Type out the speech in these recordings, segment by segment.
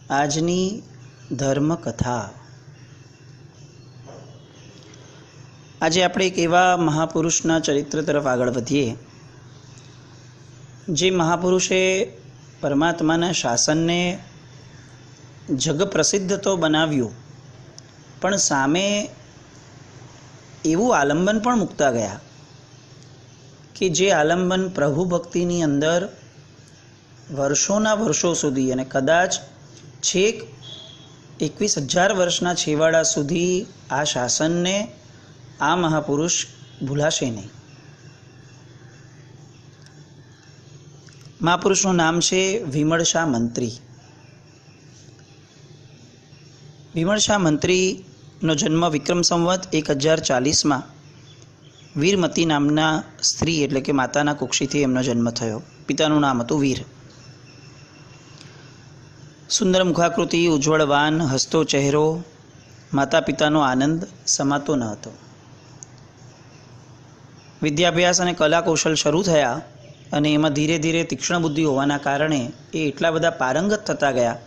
આજની ધર્મકથા. આજે આપણે એક એવા મહાપુરુષના ચરિત્ર તરફ આગળ વધીએ જે મહાપુરુષે પરમાત્માના શાસનને જગ પ્રસિદ્ધ તો બનાવ્યું, પણ સામે એવું આલંબન પણ મૂકતા ગયા કે જે આલંબન પ્રભુ ભક્તિની અંદર વર્ષોના વર્ષો સુધી અને કદાચ છેક 21,000 વર્ષના છેવાડા સુધી આ શાસનને આ મહાપુરુષ ભૂલાશે નહીં. મહાપુરુષનું નામ છે વિમળશા મંત્રી. વિમળશા મંત્રીનો જન્મ વિક્રમ સંવત 1040માં વીરમતી નામના સ્ત્રી એટલે કે માતાના કુક્ષીથી એમનો જન્મ થયો. પિતાનું નામ હતું વીર. સુંદર મુખાકૃતિ, ઉજ્જવળ વાન, હસતો ચહેરો, માતા પિતાનો આનંદ સમાતો ન હતો. વિદ્યાભ્યાસ અને કલા કૌશલ શરૂ થયા અને એમાં ધીરે ધીરે તીક્ષ્ણ બુદ્ધિ હોવાના કારણે એ એટલા બધા પારંગત થતા ગયા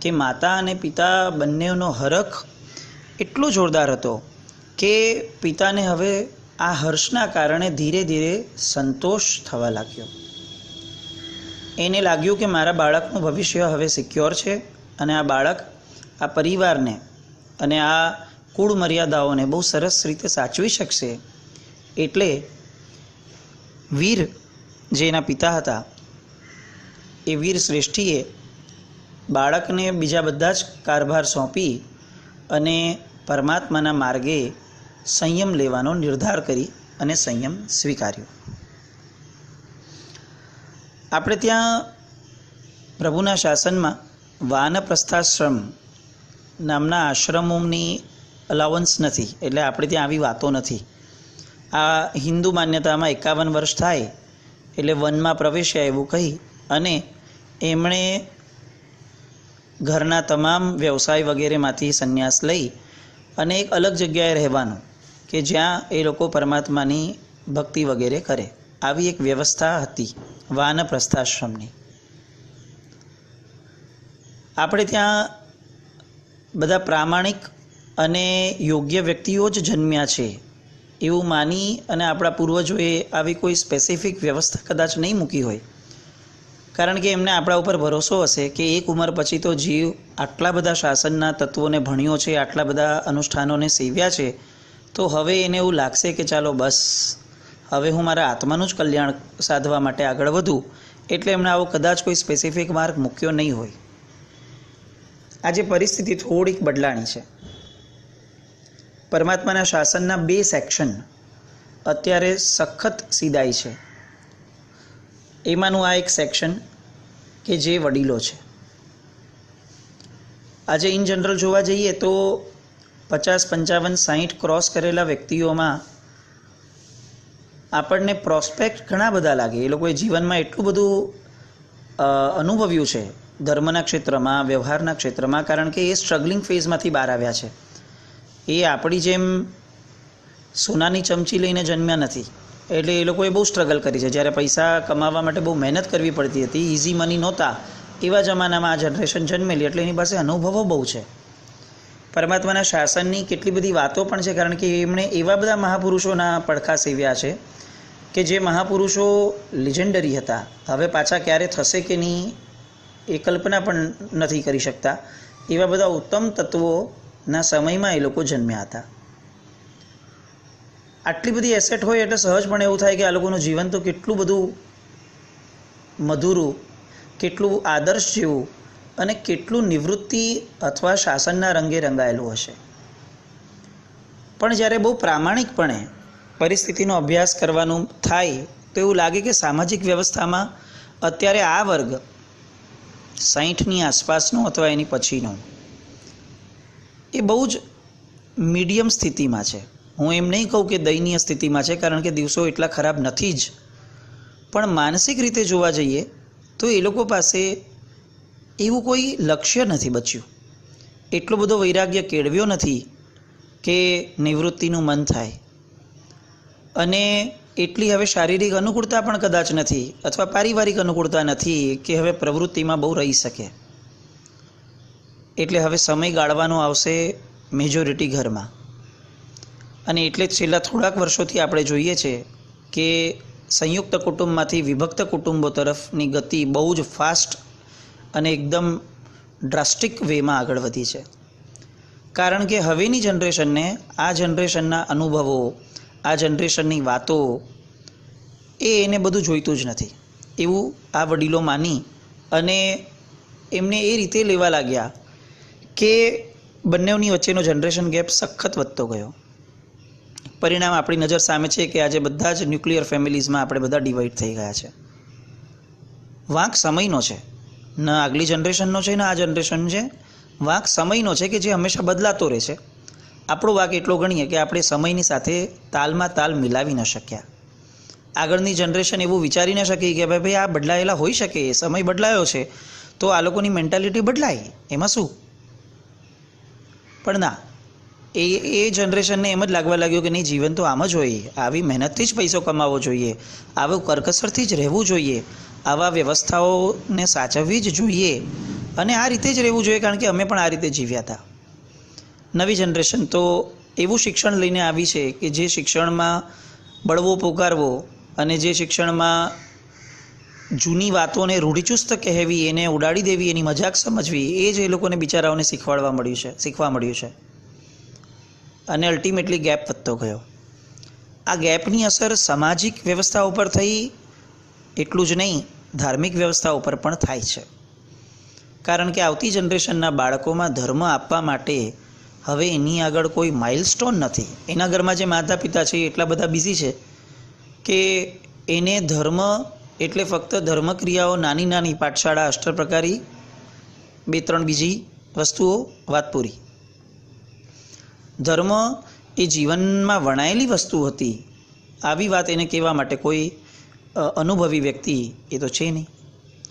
કે માતા અને પિતા બંનેનો હરખ એટલો જોરદાર હતો કે પિતાને હવે આ હર્ષના કારણે ધીરે ધીરે સંતોષ થવા લાગ્યો. એને લાગ્યું કે મારા બાળકનું ભવિષ્ય હવે સિક્યોર છે અને આ બાળક આ પરિવારને અને આ કુળ મર્યાદાઓને બહુ સરસ રીતે સાચવી શકશે. એટલે વીર જે એના પિતા હતા એ વીર શ્રેષ્ઠીએ બાળકને બીજા બધા જ કારભાર સોંપી અને પરમાત્માના માર્ગે સંયમ લેવાનો નિર્ધાર કરી અને સંયમ સ્વીકાર્યો. આપણે ત્યાં પ્રભુના શાસનમાં વાનપ્રસ્થાશ્રમ નામના આશ્રમોની અલાવન્સ નથી, એટલે આપણે ત્યાં આવી વાતો નથી. આ હિન્દુ માન્યતામાં 51 વર્ષ થાય એટલે વનમાં પ્રવેશ્યા એવું કહી અને એમણે ઘરના તમામ વ્યવસાય વગેરેમાંથી સંન્યાસ લઈ અને એક અલગ જગ્યાએ રહેવાનું કે જ્યાં એ લોકો પરમાત્માની ભક્તિ વગેરે કરે. આવી એક વ્યવસ્થા હતી વાનપ્રસ્થાશ્રમની. આપણે ત્યાં બધા પ્રામાણિક અને યોગ્ય વ્યક્તિઓ જ જન્મ્યા છે એવું માની અને આપણા પૂર્વજોએ આવી કોઈ સ્પેસિફિક વ્યવસ્થા કદાચ નહીં મૂકી હોય, કારણ કે એમને આપણા ઉપર ભરોસો હશે કે એક ઉંમર પછી તો જીવ આટલા બધા શાસનના તત્વોને ભણ્યો છે, આટલા બધા અનુષ્ઠાનોને સેવ્યા છે, તો હવે એને એવું લાગશે કે ચાલો બસ હવે હું મારા આત્માનું જ કલ્યાણ સાધવા માટે આગળ વધું. એટલે એમણે આવો કદાચ કોઈ સ્પેસિફિક માર્ગ મૂક્યો નહીં હોય. આજે પરિસ્થિતિ થોડીક બદલાણી છે. પરમાત્માના શાસનના 2 સેક્શન અત્યારે સખત સીધાઈ છે. એમાંનું આ એક સેક્શન કે જે વડીલો છે. આજે ઇન જનરલ જોવા જઈએ તો 50, 55, 60 ક્રોસ કરેલા વ્યક્તિઓમાં આપણને પ્રોસ્પેક્ટ ઘણા બધા લાગે. એ લોકોએ જીવનમાં એટલું બધું અનુભવ્યું છે ધર્મના ક્ષેત્રમાં, વ્યવહારના ક્ષેત્રમાં, કારણ કે એ સ્ટ્રગલિંગ ફેઝમાંથી બહાર આવ્યા છે. એ આપણી જેમ સોનાની ચમચી લઈને જન્મ્યા નથી. એટલે એ લોકોએ બહુ સ્ટ્રગલ કરી છે. જ્યારે પૈસા કમાવા માટે બહુ મહેનત કરવી પડતી હતી, ઇઝી મની નહોતા, એવા જમાનામાં આ જનરેશન જન્મેલી, એટલે એની પાસે અનુભવો બહુ છે. પરમાત્માના શાસનની કેટલી બધી વાતો પણ છે, કારણ કે એમણે એવા બધા મહાપુરુષોના પડખા સેવ્યા છે કે જે મહાપુરુષો લિજેન્ડરી હતા. હવે પાછા ક્યારે થશે કે નહીં એ કલ્પના પણ નથી કરી શકતા. એવા બધા ઉત્તમ તત્વોના સમયમાં એ લોકો જન્મ્યા હતા. આટલી બધી એસેટ હોય એટલે સહજપણે એવું થાય કે આ લોકોનું જીવન તો કેટલું બધું મધુરું, કેટલું આદર્શ જેવું અને કેટલું નિવૃત્તિ અથવા શાસનના રંગે રંગાયેલું હશે. પણ જ્યારે બહુ પ્રામાણિકપણે પરિસ્થિતિનો અભ્યાસ કરવાનું થાય તો એવું લાગે કે સામાજિક વ્યવસ્થામાં અત્યારે આ વર્ગ 60ની આસપાસનો અથવા એની પછીનો એ બહુ જ મીડિયમ સ્થિતિમાં છે. હું એમ નહીં કહું કે દયનીય સ્થિતિમાં છે, કારણ કે દિવસો એટલા ખરાબ નથી જ, પણ માનસિક રીતે જોવા જઈએ તો એ લોકો પાસે એવું કોઈ લક્ષ્ય નથી બચ્યું, એટલો બધો વૈરાગ્ય કેળવ્યો નથી કે નિવૃત્તિનું મન થાય, અને એટલી હવે શારીરિક અનુકૂળતા પણ કદાચ નથી અથવા પારિવારિક અનુકૂળતા નથી કે હવે પ્રવૃત્તિમાં બહુ રહી શકે. એટલે હવે સમય ગાળવાનો આવશે મેજોરિટી ઘરમાં. અને એટલે જ છેલ્લા થોડાક વર્ષોથી આપણે જોઈએ છે કે સંયુક્ત કુટુંબમાંથી વિભક્ત કુટુંબો તરફની ગતિ બહુ જ ફાસ્ટ અને એકદમ ડ્રાસ્ટિક વેમાં આગળ વધી છે. કારણ કે હવેની જનરેશનને આ જનરેશનના અનુભવો, આ જનરેશનની વાતો એને બધું જોઈતું જ નથી એવું આ વડીલો માની અને એમને એ રીતે લેવા લાગ્યા કે બંનેની વચ્ચેનો જનરેશન ગેપ સખત વધતો ગયો. પરિણામ આપણી નજર સામે છે કે આજે બધા જ ન્યુક્લિયર ફેમિલીઝમાં આપણે બધા ડિવાઈડ થઈ ગયા છે. વાંક સમયનો છે, ન આગલી જનરેશનનો છે ને આ જનરેશન છે. વાંક સમયનો છે કે જે હંમેશા બદલાતો રહે છે. આપણો વાંક એટલો ગણીએ કે આપણે સમયની સાથે તાલમાં તાલ મિલાવી ન શક્યા. આગળની જનરેશન એવું વિચારી ન શકી કે ભાઈ આ બદલાયેલા હોઈ શકે, સમય બદલાયો છે તો આ લોકોની મેન્ટાલિટી બદલાય, એમાં શું. પણ ના, એ જનરેશનને એમ જ લાગવા લાગ્યું કે નહીં, જીવન તો આમ જ હોય, આવી મહેનતથી જ પૈસો કમાવો જોઈએ, આવું કરકસરથી જ રહેવું જોઈએ, આવા વ્યવસ્થાઓને સાચવવી જ જોઈએ અને આ રીતે જ રહેવું જોઈએ, કારણ કે અમે પણ આ રીતે જીવ્યા હતા. નવી જનરેશન તો એવું શિક્ષણ લઈને આવી છે કે જે શિક્ષણમાં બળવો પોકારવો અને જે શિક્ષણમાં જૂની વાતોને રૂઢિચુસ્ત કહેવી, એને ઉડાડી દેવી, એની મજાક સમજવી, એ જ એ લોકોને બિચારાઓને શીખવા મળ્યું છે. અને અલ્ટિમેટલી ગેપ વધતો ગયો. આ ગેપની અસર સામાજિક વ્યવસ્થા ઉપર થઈ, એટલું જ નહીં ધાર્મિક વ્યવસ્થા ઉપર પણ થાય છે. કારણ કે આવતી જનરેશનના બાળકોમાં ધર્મ આપવા માટે હવે એની આગળ કોઈ માઇલસ્ટોન નથી. એના ઘરમાં જે માતા પિતા છે એ એટલા બધા બિઝી છે કે એને ધર્મ એટલે ફક્ત ધર્મક્રિયાઓ, નાની નાની પાઠશાળા, અષ્ટપ્રકારી, 2-3 બીજી વસ્તુઓ, વાત પૂરી. ધર્મ એ જીવનમાં વણાયેલી વસ્તુ હતી આવી વાત એને કહેવા માટે કોઈ અનુભવી વ્યક્તિ એ તો છે નહીં.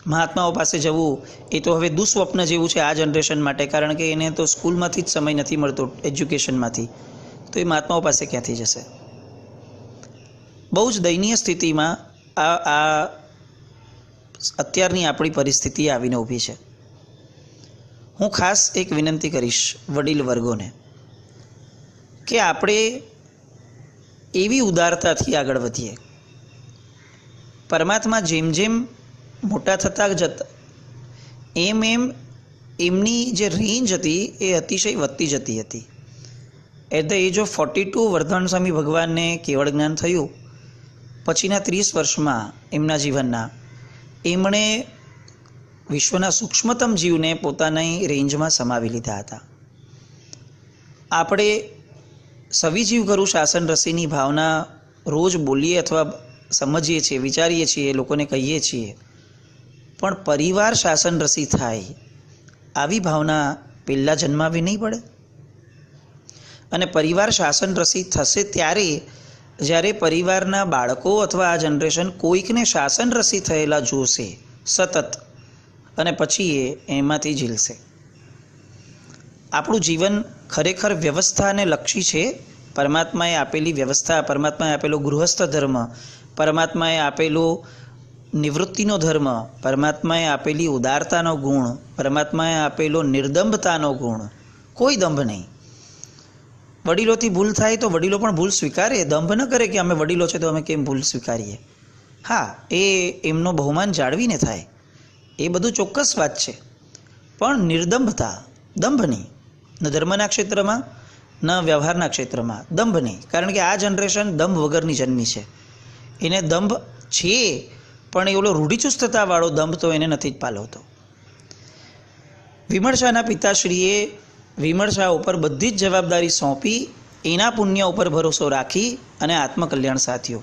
મહાત્માઓ પાસે જવું એ તો હવે દુઃસ્વપ્ન જેવું છે આ જનરેશન માટે, કારણ કે એને તો સ્કૂલમાંથી જ સમય નથી મળતો, એજ્યુકેશનમાંથી, તો એ મહાત્માઓ પાસે ક્યાંથી જશે. બહુ જ દયનીય સ્થિતિમાં આ અત્યારની આપણી પરિસ્થિતિ આવીને ઊભી છે. હું ખાસ એક વિનંતી કરીશ વડીલ વર્ગોને કે આપણે એવી ઉદારતાથી આગળ વધીએ. પરમાત્મા જેમ જેમ મોટા થતા જતા એમ એમની જે રેન્જ હતી એ અતિશય વધતી જતી હતી. At the age of 42 Vardhaman Swami ભગવાનને કેવળ જ્ઞાન થયું. પછીના 30 વર્ષમાં એમના જીવનના એમણે વિશ્વના સૂક્ષ્મતમ જીવને પોતાની રેન્જમાં સમાવી લીધા હતા. આપણે સવિજીવ કરું શાસન રસીની ભાવના રોજ બોલીએ અથવા સમજીએ છીએ, વિચારીએ છીએ, લોકોને કહીએ છીએ, પણ પરિવાર શાસન રસી થાય આવી ભાવના પહેલાં જન્માવી નહીં પડે. અને પરિવાર શાસન રસી થશે ત્યારે જ્યારે પરિવારના બાળકો અથવા આ જનરેશન કોઈકને શાસન રસી થયેલા જોશે સતત, અને પછી એમાંથી ઝીલશે. આપણું જીવન ખરેખર વ્યવસ્થાને લક્ષી છે. પરમાત્માએ આપેલી વ્યવસ્થા, પરમાત્માએ આપેલો ગૃહસ્થ ધર્મ, પરમાત્માએ આપેલો નિવૃત્તિનો ધર્મ, પરમાત્માએ આપેલી ઉદારતાનો ગુણ, પરમાત્માએ આપેલો નિર્દંભતાનો ગુણ, કોઈ દંભ નહીં. વડીલોથી ભૂલ થાય તો વડીલો પણ ભૂલ સ્વીકારે, દંભ ન કરે કે અમે વડીલો છે તો અમે કેમ ભૂલ સ્વીકારીએ. હા, એ એમનો બહુમાન જાળવીને થાય, એ બધું ચોક્કસ વાત છે, પણ નિર્દંભતા, દંભ નહીં. ન ધર્મના ક્ષેત્રમાં ન વ્યવહારના ક્ષેત્રમાં દંભ નહીં. કારણ કે આ જનરેશન દંભ વગરની જન્મી છે. એને દંભ છે પણ એ ઓલો રૂઢિચુસ્તતાવાળો દંભ તો એને નથી જ પાલવતો. વિમર્શાના પિતાશ્રીએ વિમર્શા ઉપર બધી જ જવાબદારી સોંપી, એના પુણ્ય ઉપર ભરોસો રાખી અને આત્મકલ્યાણ સાધ્યો.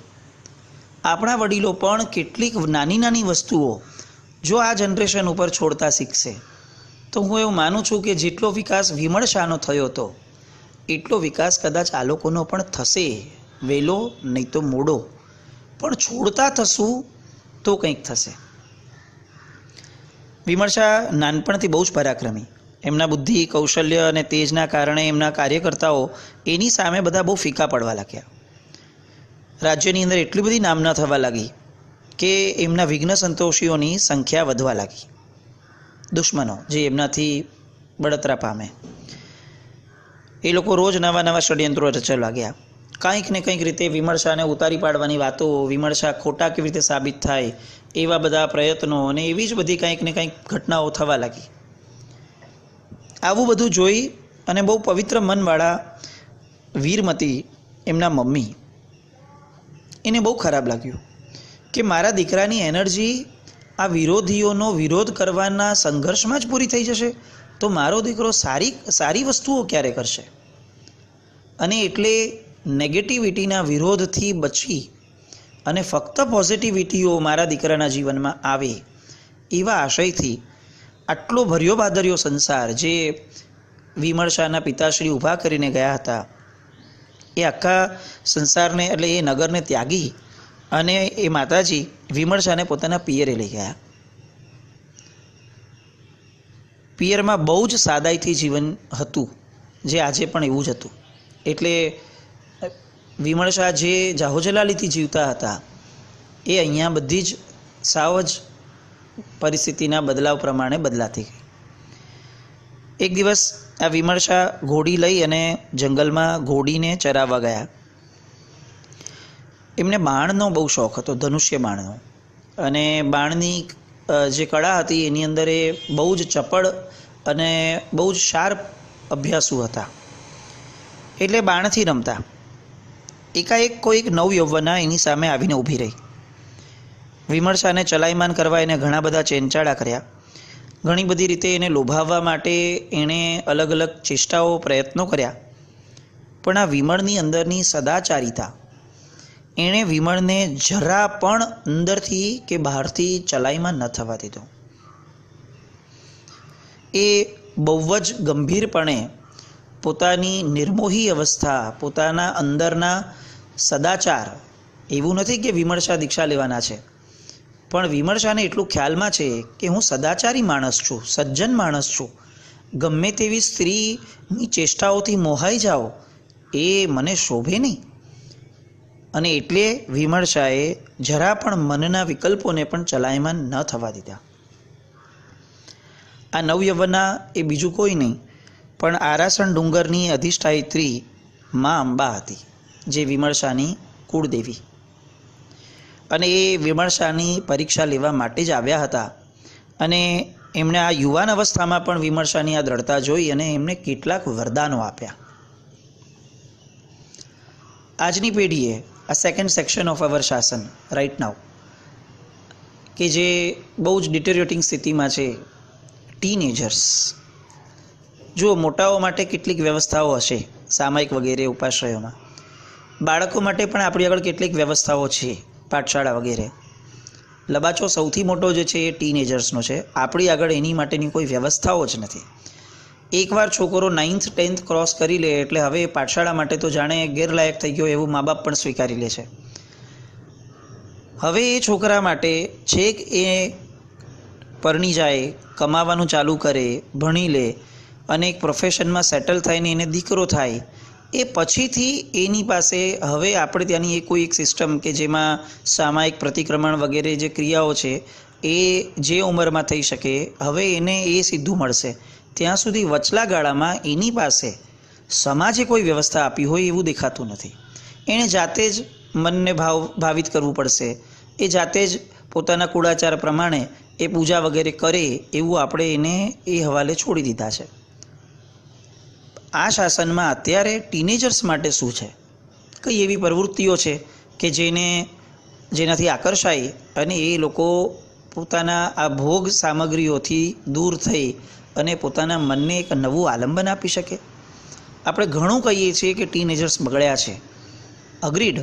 આપણા વડીલો પણ કેટલીક નાની નાની વસ્તુઓ જો આ જનરેશન ઉપર છોડતા શીખશે તો હું એવું માનું છું કે જેટલો વિકાસ વિમર્શાનો થયો હતો એટલો વિકાસ કદાચ આ લોકોનો પણ થશે, વહેલો નહીં તો મોડો, પણ છોડતા થશું તો કંઈક થશે. વિમર્શા નાનપણથી બહુ જ પરાક્રમી. એમના બુદ્ધિ, કૌશલ્ય અને તેજના કારણે એમના કાર્યકર્તાઓ એની સામે બધા બહુ ફીકા પડવા લાગ્યા. રાજ્યની અંદર એટલી બધી નામના થવા લાગી કે એમના વિઘ્ન સંતોષીઓની સંખ્યા વધવા લાગી. દુશ્મનો જે એમનાથી બળતરા પામે. એ લોકો રોજ નવા નવા ષડયંત્રો રચવા લાગ્યા. કંઈક ને કંઈક રીતે વિમર્શાને ઉતારી પાડવાની વાતો, વિમર્શા ખોટા કેવી રીતે સાબિત થાય એવા બધા પ્રયત્નો અને એવી જ બધી કંઈક ને કંઈક ઘટનાઓ થવા લાગી. આવું બધું જોઈ અને બહુ પવિત્ર મનવાળા વીરમતી એમના મમ્મી એને બહુ ખરાબ લાગ્યું કે મારા દીકરાની એનર્જી આ વિરોધીઓનો વિરોધ કરવાના સંઘર્ષમાં જ પૂરી થઈ જશે, તો મારો દીકરો સારી વસ્તુઓ ક્યારે કરશે? અને એટલે નેગેટિવિટીના વિરોધથી બચી અને ફક્ત પોઝિટિવિટીઓ મારા દીકરાના જીવનમાં આવે એવા આશયથી આટલો ભર્યો ભાદર્યો સંસાર જે વિમર્શાના પિતાશ્રી ઊભા કરીને ગયા હતા, એ આખા સંસારને એટલે એ નગરને ત્યાગી અને એ માતાજી વિમર્શાને પોતાના પિયરે લઈ ગયા. પિયરમાં બહુ જ સાદાઈથી જીવન હતું, જે આજે પણ એવું જ હતું. એટલે વિમર્શા જે જાહોજલાલીથી જીવતા હતા એ અહીંયા બધી જ સાવ જ પરિસ્થિતિના બદલાવ પ્રમાણે બદલાતી ગઈ. એક દિવસ આ વિમર્શા ઘોડી લઈ અને જંગલમાં ઘોડીને ચરાવવા ગયા. એમને બાણનો બહુ શોખ હતો, ધનુષ્ય બાણનો, અને બાણની જે કળા હતી એની અંદર એ બહુ જ ચપળ અને બહુ જ શાર્પ અભ્યાસુ હતા. એટલે બાણથી રમતા. એકાએક કોઈક નવયૌવના એની સામે આવીને ઊભી રહી. વિમર્શાને ચલાયમાન કરવા એને ઘણા બધા ચેંચાડા કર્યા. ઘણી બધી રીતે એને લોભાવવા માટે એણે અલગ અલગ ચેષ્ટાઓ પ્રયત્નો કર્યા. પણ આ વિમળની અંદરની સદાચારિતા એણે વિમળને જરા પણ અંદરથી કે બહારથી ચલાયમાન ન થવા દીધો. એ બહુ જ ગંભીરપણે પોતાની નિર્મોહી અવસ્થા, પોતાના અંદરના સદાચાર, એવું નથી કે વિમર્શા દીક્ષા લેવાના છે, પણ વિમર્શાને એટલું ખ્યાલમાં છે કે હું સદાચારી માણસ છું, સજ્જન માણસ છું, ગમે તેવી સ્ત્રીની ચેષ્ટાઓથી મોહાઈ જાઓ એ મને શોભે નહીં. અને એટલે વિમર્શાએ જરા પણ મનના વિકલ્પોને પણ ચલાયમાન ન થવા દીધા. આ નવયૌવના એ બીજું કોઈ નહીં પણ આરાસણ ડુંગરની અધિષ્ઠાયત્રી મા અંબા હતી, જે વિમર્શાની કુળદેવી. અને એ વિમર્શાની પરીક્ષા લેવા માટે જ આવ્યા હતા. અને એમણે આ યુવાન અવસ્થામાં પણ વિમર્શાની આ દ્રઢતા જોઈ અને એમને કેટલાક વરદાનો આપ્યા. આજની પેઢીએ આ સેકન્ડ સેક્શન ઓફ અવર શાસન રાઇટ નાઉ કે જે બહુ જ ડિટેરિયોટિંગ સ્થિતિમાં છે, ટીનેજર્સ. જો મોટાઓ માટે કેટલીક વ્યવસ્થાઓ હશે સામાયિક વગેરે ઉપાશ્રયોમાં, બાળકો માટે પણ આપણી આગળ કેટલીક વ્યવસ્થાઓ છે, પાઠશાળા વગેરે. લબાચો સૌથી મોટો જે છે એ ટીનેજર્સનો છે. આપણી આગળ એની માટેની કોઈ વ્યવસ્થાઓ જ નથી. એકવાર છોકરો 9th 10th ક્રોસ કરી લે એટલે હવે પાઠશાળા માટે તો જાણે ગેરલાયક થઈ ગયો એવું મા બાપ પણ સ્વીકારી લે છે. હવે એ છોકરા માટે છેક એ પરણી જાય, કમાવાનું ચાલુ કરે, ભણી લે અને એક પ્રોફેશનમાં સેટલ થઈને એને દીકરો થાય, એ પછીથી એની પાસે હવે આપણે ત્યાંની એ કોઈ એક સિસ્ટમ કે જેમાં સામાયિક પ્રતિક્રમણ વગેરે જે ક્રિયાઓ છે એ જે ઉંમરમાં થઈ શકે, હવે એને એ સીધું મળશે. ત્યાં સુધી વચલા ગાળામાં એની પાસે સમાજે કોઈ વ્યવસ્થા આપી હોય એવું દેખાતું નથી. એણે જાતે જ મનને ભાવિત કરવું પડશે. એ જાતે જ પોતાના કુળાચાર પ્રમાણે એ પૂજા વગેરે કરે એવું આપણે એને એ હવાલે છોડી દીધા છે. આ શાસનમાં અત્યારે ટીનેજર્સ માટે શું છે? કઈ એવી પ્રવૃત્તિઓ છે કે જેનાથી આકર્ષાય અને એ લોકો પોતાના આ ભોગ સામગ્રીઓથી દૂર થઈ અને પોતાના મનને એક નવું આલંબન આપી શકે? આપણે ઘણું કહીએ છીએ કે ટીનેજર્સ બગડ્યા છે, અગ્રીડ,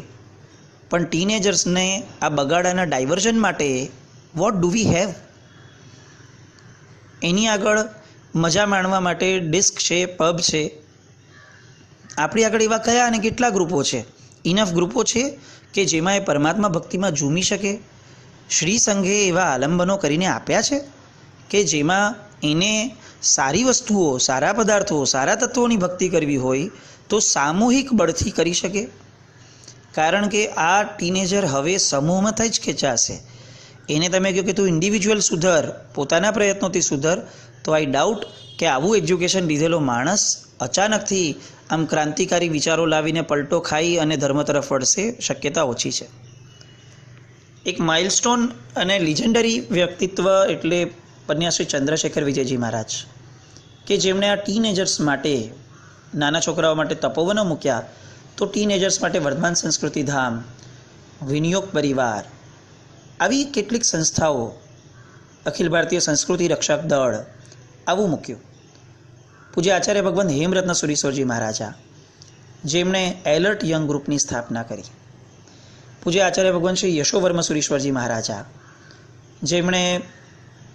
પણ ટીનેજર્સને આ બગાડાના ડાયવર્ઝન માટે વોટ ડુ વી હેવ? એની આગળ મજા માણવા માટે ડિસ્ક છે, પબ છે. આપણી આગળ એવા કયા અને કેટલા ગ્રુપો છે? ઇનફ ગ્રુપો છે કે જેમાં એ પરમાત્મા ભક્તિમાં ઝૂમી શકે. શ્રી સંઘે એવા આલંબનો કરીને આપ્યા છે કે જેમાં એને સારી વસ્તુઓ, સારા પદાર્થો, સારા તત્વોની ભક્તિ કરવી હોય તો સામૂહિક બળથી કરી શકે. કારણ કે આ ટીનેજર હવે સમૂહમાં થઈ જ ખેંચાશે. એને તમે કહો કે તું ઇન્ડિવિજ્યુઅલ સુધર, પોતાના પ્રયત્નોથી સુધર, તો આઈ ડાઉટ કે આવું એજ્યુકેશન લીધેલો માણસ અચાનકથી આમ ક્રાંતિકારી વિચારો લાવીને પલટો ખાઈ અને ધર્મ તરફ વળશે, શક્યતા ઓછી છે. એક માઇલસ્ટોન અને લિજેન્ડરી વ્યક્તિત્વ એટલે પન્યાશ્રી ચંદ્રશેખર વિજયજી મહારાજ, કે જેમણે આ ટીનેજર્સ માટે, નાના છોકરાઓ માટે તપોવનો મૂક્યા, તો ટીનેજર્સ માટે વર્ધમાન સંસ્કૃતિ ધામ, વિનિયોગ પરિવાર, આવી કેટલીક સંસ્થાઓ, અખિલ ભારતીય સંસ્કૃતિ રક્ષક દળ, આવું મૂક્યું. પૂજ્ય આચાર્ય ભગવાન હેમરત્ન સુરીશ્વરજી મહારાજા, જેમણે એલર્ટ યંગ ગ્રુપની સ્થાપના કરી. પૂજ્ય આચાર્ય ભગવાન શ્રી યશોવર્મ સુરીશ્વરજી મહારાજા, જેમણે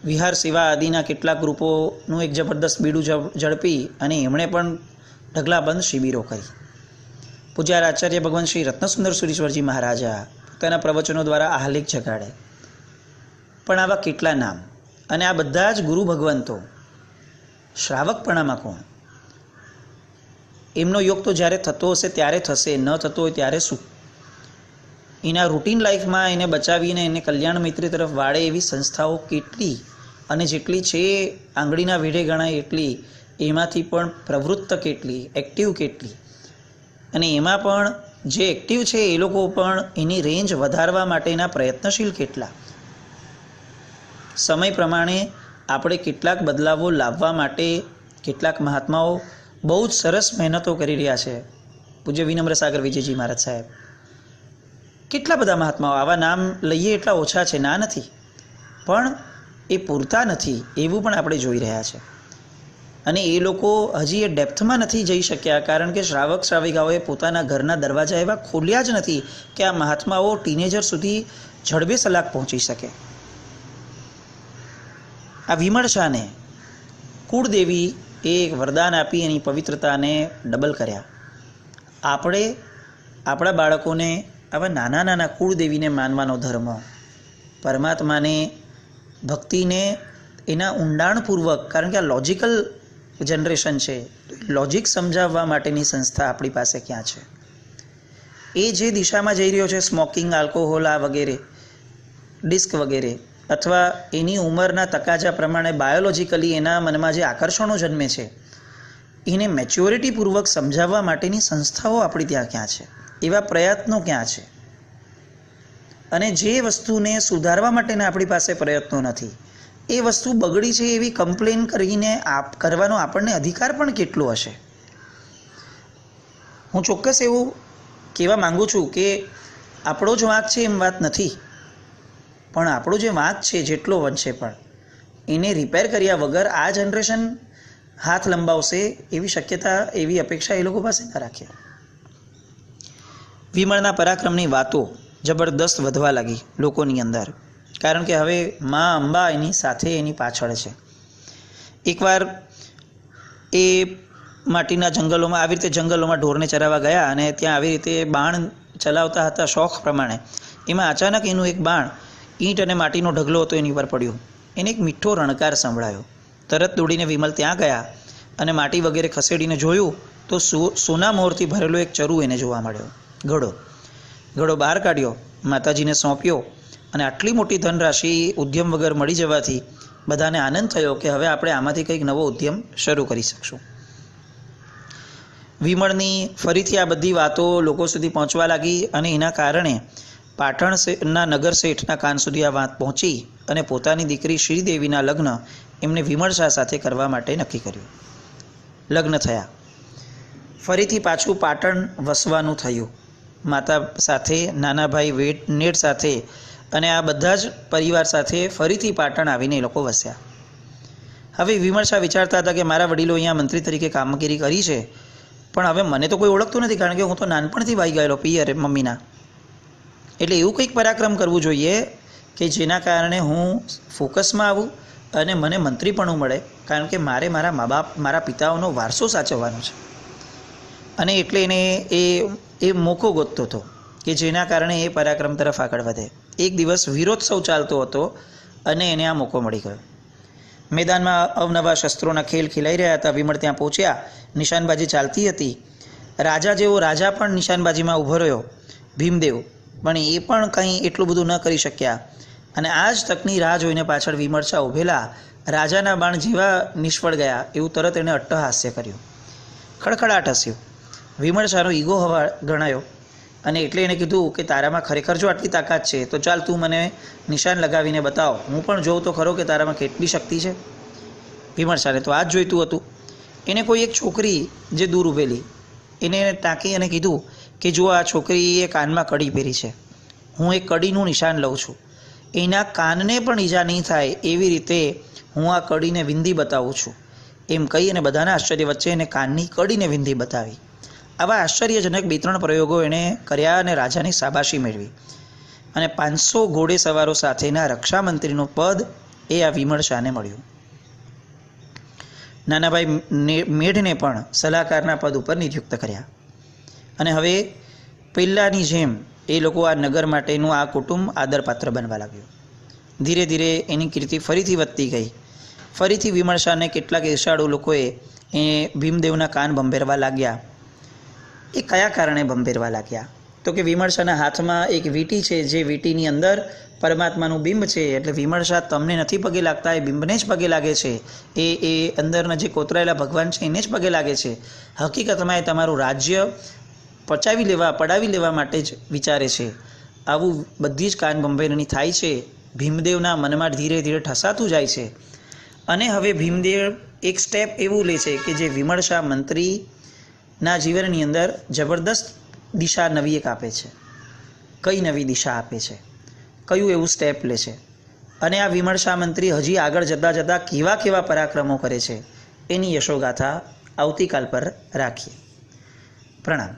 વિહાર સેવા આદિના કેટલાક ગ્રુપોનું એક જબરદસ્ત બીડું ઝડપી અને એમણે પણ ઢગલાબંધ શિબિરો કરી. પૂજ્ય આચાર્ય ભગવાન શ્રી રત્નસુંદર સુરીશ્વરજી મહારાજા પોતાના પ્રવચનો દ્વારા આહલિક જગાડે. પણ આવા કેટલા નામ, અને આ બધા જ ગુરુ ભગવંતો શ્રાવકપણામાં કોણ? એમનો યોગ તો જ્યારે થતો હશે ત્યારે થશે, ન થતો હોય ત્યારે શું? એના રૂટીન લાઈફમાં એને બચાવીને એને કલ્યાણ મૈત્રી તરફ વાળે એવી સંસ્થાઓ કેટલી, અને જેટલી છે આંગળીના વેઢે ગણાય એટલી, એમાંથી પણ પ્રવૃત્ત કેટલી, એક્ટિવ કેટલી, અને એમાં પણ જે એક્ટિવ છે એ લોકો પણ એની રેન્જ વધારવા માટેના પ્રયત્નશીલ કેટલા. સમય પ્રમાણે આપણે કેટલાક બદલાવો લાવવા માટે કેટલાક મહાત્માઓ બહુ જ સરસ મહેનતો કરી રહ્યા છે. પૂજ્ય વિનમ્ર સાગર વિજયજી મહારાજ સાહેબ, કેટલા બધા મહાત્માઓ, આવા નામ લઈએ એટલા ઓછા છે, ના નથી, પણ એ પૂરતા નથી એવું પણ આપણે જોઈ રહ્યા છે. અને એ લોકો હજી એ ડેપ્થમાં નથી જઈ શક્યા, કારણ કે શ્રાવક શ્રાવિકાઓએ પોતાના ઘરના દરવાજા એવા ખોલ્યા જ નથી કે આ મહાત્માઓ ટીનેજર સુધી ઝડબે સલાક પહોંચી શકે. આ વિમર્શાને કુળદેવી એ વરદાન આપી એની પવિત્રતાને ડબલ કર્યા. આપણે આપણા બાળકોને આવા નાના નાના કુળદેવીને માનવાનો ધર્મ, પરમાત્માને, ભક્તિને એના ઊંડાણપૂર્વક, કારણ કે આ લોજિકલ જનરેશન છે, લોજિક સમજાવવા માટેની સંસ્થા આપણી પાસે ક્યાં છે? એ જે દિશામાં જઈ રહ્યો છે, સ્મોકિંગ, આલ્કોહોલ, આ વગેરે, ડિસ્ક વગેરે, અથવા એની ઉંમરના તકાજા પ્રમાણે બાયોલોજિકલી એના મનમાં જે આકર્ષણો જન્મે છે, એને મેચ્યોરિટીપૂર્વક સમજાવવા માટેની સંસ્થાઓ આપણી ત્યાં ક્યાં છે? એવા પ્રયત્નો ક્યાં છે? અને જે વસ્તુને સુધારવા માટેના આપણી પાસે પ્રયત્નો નથી, એ વસ્તુ બગડી છે એવી કમ્પ્લેન કરીને કરવાનો આપણને અધિકાર પણ કેટલો હશે? હું ચોક્કસ એવું કહેવા માગું છું કે આપણો જ વાંક છે એમ વાત નથી, પણ આપણો જે વાંક છે જેટલો વંશે પણ એને રિપેર કર્યા વગર આ જનરેશન હાથ લંબાવશે એવી શક્યતા, એવી અપેક્ષા એ લોકો પાસે ન રાખે. વિમળના પરાક્રમની વાતો જબરદસ્ત વધવા લાગી લોકોની અંદર, કારણ કે હવે મા અંબા એની સાથે, એની પાછળ છે. એકવાર એ માટીના જંગલોમાં, આવી રીતે જંગલોમાં ઢોરને ચરાવવા ગયા અને ત્યાં આવી રીતે બાણ ચલાવતા હતા શોખ પ્રમાણે. એમાં અચાનક એનું એક બાણ ઈંટ અને માટીનો ઢગલો હતો એની પર પડ્યો. એને એક મીઠો રણકાર સંભળાયો. તરત દોડીને વિમલ ત્યાં ગયા અને માટી વગેરે ખસેડીને જોયું તો સોના મોરથી ભરેલો એક ચરુ એને જોવા મળ્યો. ઘડો બહાર કાઢ્યો, માતાજીને સોંપ્યો, અને આટલી મોટી ધનરાશિ ઉદ્યમ વગર મળી જવાથી બધાને આનંદ થયો કે હવે આપણે આમાંથી કંઈક નવો ઉદ્યમ શરૂ કરી શકશું. વિમળની ફરીથી આ બધી વાતો લોકો સુધી પહોંચવા લાગી, અને એના કારણે પાટણના નગર શેઠના કાન સુધી આ વાત પહોંચી, અને પોતાની દીકરી શ્રીદેવીના લગ્ન એમને વિમળ શાહ સાથે કરવા માટે નક્કી કર્યું. લગ્ન થયા, ફરીથી પાછું પાટણ વસવાનું થયું, માતા સાથે, નાના ભાઈ નેડ સાથે, અને આ બધા જ પરિવાર સાથે ફરીથી પાટણ આવીને એ લોકો વસ્યા. હવે વિમળ શાહ વિચારતા હતા કે મારા વડીલો અહીંયા મંત્રી તરીકે કામગીરી કરી છે, પણ હવે મને તો કોઈ ઓળખતું નથી, કારણ કે હું તો નાનપણથી વાઈ ગયેલો પિયર મમ્મીના. એટલે એવું કંઈક પરાક્રમ કરવું જોઈએ કે જેના કારણે હું ફોકસમાં આવું અને મને મંત્રીપણું મળે, કારણ કે મારે મારા મા બાપ, મારા પિતાઓનો વારસો સાચવવાનો છે. અને એટલે એને એ મોકો ગોતતો હતો કે જેના કારણે એ પરાક્રમ તરફ આગળ વધે. એક દિવસ વીરોત્સવ ચાલતો હતો અને એને આ મોકો મળી ગયો. મેદાનમાં અવનવા શસ્ત્રોના ખેલ ખેલાઈ રહ્યા હતા. વિમળ ત્યાં પહોંચ્યા, નિશાનબાજી ચાલતી હતી. રાજા જેવો રાજા પણ નિશાનબાજીમાં ઊભો રહ્યો, ભીમદેવ, પણ એ પણ કંઈ એટલું બધું ન કરી શક્યા. અને આ જ તકની રાહ જોઈને પાછળ વિમળ શાહ ઊભેલા રાજાના બાણ જેવા નિષ્ફળ ગયા એવું તરત એણે અટ્ટહાસ્ય કર્યું, ખડખડાટ હસ્યું. વિમર્શાનો ઈગો હવા ગણાયો અને એટલે એણે કીધું કે તારામાં ખરેખર જો આટલી તાકાત છે તો ચાલ તું મને નિશાન લગાવીને બતાવ, હું પણ જોઉં તો ખરો કે તારામાં કેટલી શક્તિ છે. વિમર્શાને તો આ જ જોઈતું હતું. એને કોઈ એક છોકરી જે દૂર ઊભેલી એને ટાંકી અને કીધું કે જો આ છોકરીએ કાનમાં કડી પહેરી છે, હું એક કડીનું નિશાન લઉં છું, એના કાનને પણ ઈજા નહીં થાય એવી રીતે હું આ કડીને વિંધી બતાવું છું. એમ કહી અને બધાના આશ્ચર્ય વચ્ચે એને કાનની કડીને વિંધી બતાવી. આવા આશ્ચર્યજનક 2-3 પ્રયોગો એણે કર્યા અને રાજાની શાબાશી મેળવી. અને 500 ઘોડે સવારો સાથેના રક્ષામંત્રીનું પદ એ આ વિમર્શાને મળ્યું. નાનાભાઈ મેઢને પણ સલાહકારના પદ ઉપર નિયુક્ત કર્યા. અને હવે પહેલાંની જેમ એ લોકો આ નગર માટેનું આ કુટુંબ આદરપાત્ર બનવા લાગ્યું. ધીરે ધીરે એની કીર્તિ ફરીથી વધતી ગઈ. ફરીથી વિમર્શાને કેટલાક ઈર્ષાળુ લોકોએ એ ભીમદેવના કાન ભંભેરવા લાગ્યા. એ કયા કારણે ભંભેરવા લાગ્યા? તો કે વિમર્શાના હાથમાં એક વીંટી છે, જે વીંટીની અંદર પરમાત્માનું બિંબ છે, એટલે વિમર્શા તમને નથી પગે લાગતા, એ બિંબને જ પગે લાગે છે. એ અંદરના જે કોતરાયેલા ભગવાન છે એને જ પગે લાગે છે. હકીકતમાં એ તમારું રાજ્ય પડાવી લેવા માટે જ વિચારે છે. આવું બધી જ કાન ભંભેરણી થાય છે. ભીમદેવના મનમાં ધીરે ધીરે ઠસાતું જાય છે. અને હવે ભીમદેવ એક સ્ટેપ એવું લે છે કે જે વિમર્શા મંત્રીના જીવનની અંદર જબરદસ્ત દિશા નવી એક આપે છે. કઈ નવી દિશા આપે છે? કયું એવું સ્ટેપ લે છે? અને આ વિમર્શા મંત્રી હજી આગળ જતાં જતાં કેવા કેવા પરાક્રમો કરે છે એની યશોગાથા આવતીકાલ પર રાખીએ. પ્રણામ.